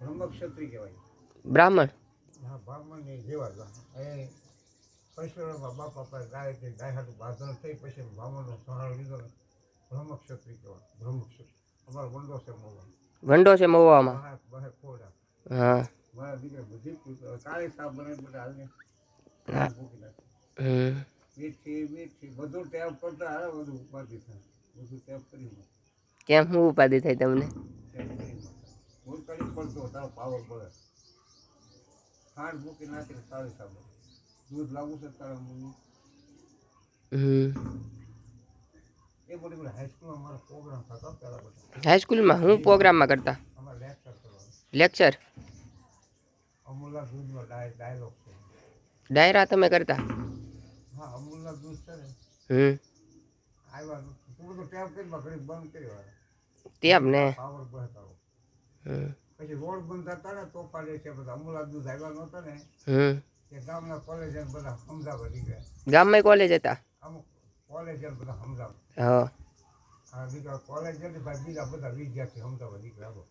બ્રહ્મક્ષત્રિય કહેવાય. બ્રાહ્મણ. હા, બ્રાહ્મણની જેવા એ પૈશ્વરમાં બાપા પાસે ગાય કે ગાય હાટું બાંધણ થઈ પછી બ્રાહ્મણનો સહારો લીધો ને બ્રહ્મક્ષત્રિય કહેવાય. બ્રહ્મક્ષત્રિય અમારો વંડો છે મોવા. વંડો છે મહુવામાં. બહે ખોડા હા. મારા દીકરા બધી કાળી સાપ બનાવી બધા હાલને હા. મૂકી નાખે. હમ. મીઠી બધું ટેપ કરતા હારે બધું ઉપાધિ થાય. બધું ટેપ કરી કેમ શું ઉપાધિ થાય તમને? હું કરી પડતો તારો પાવર પડે. ખાંડ મૂકી નાખીને કાળી સાપ દૂધ લાગુ છે તારા મમ્મી. એ બધી બધી હાઈસ્કૂલમાં મારો પ્રોગ્રામ થતો પહેલાં બધા. હાઈસ્કૂલમાં હું પ્રોગ્રામમાં કરતા? અમારે લેક્ચર કરવાનું. લેક્ચર? અમૂલના દૂધનો ડાયલોગ છે. ડાયરા તમે કરતા? હા, અમૂલના દૂધ છે ને. આવ્યા તું બધું ટેપ કરી ઘડી બંધ કર્યો. ટેપ ને પાવર બતાવો. પછી રોડ બંધ થતા ને તો પાડે છે બધા અમૂલના દૂધ આવ્યા નહોતા ને. કે ગામના કોલેજ બધા સમજાવવા નીકળ્યા. ગામમાં કોલેજ હતા? અમુક કોલેજ બધા સમજાવવા. હા. આ દીકરા કોલેજ ને ભાઈ બીજા બધા વિદ્યાર્થી સમજાવવા નીકળ્યા.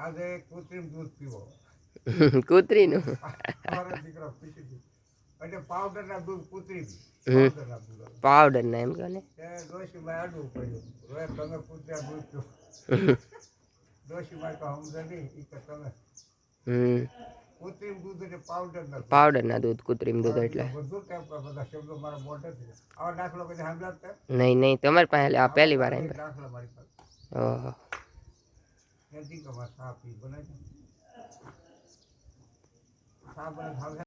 આજે કૃત્રિમ દૂધ પીવો. કૂતરીનું? અમારા દીકરા પૂછી દીધું એટલે પાવડરના દૂધ કૃત્રિમ. પાવડર ના એમ કહે ને. ડોશીમાં આડવું પડ્યું. રોય તમે કૃત્રિમ દૂધ પીવો. ડોશીમાં તો સમજે નહીં એ કે તમે કૃત્રિમ દૂધ એટલે પાવડર ના દૂધ કૃત્રિમ દૂધ એટલે બધું બધા શબ્દો મારા મોઢે આવા દાખલો કદી સાંભળ્યા? નહીં તમારી પાસે આ પહેલી વાર આવ્યા. દાખલા મારી પાસે. ઓહો. સાપ પી બનાવી. સાપ બનાવી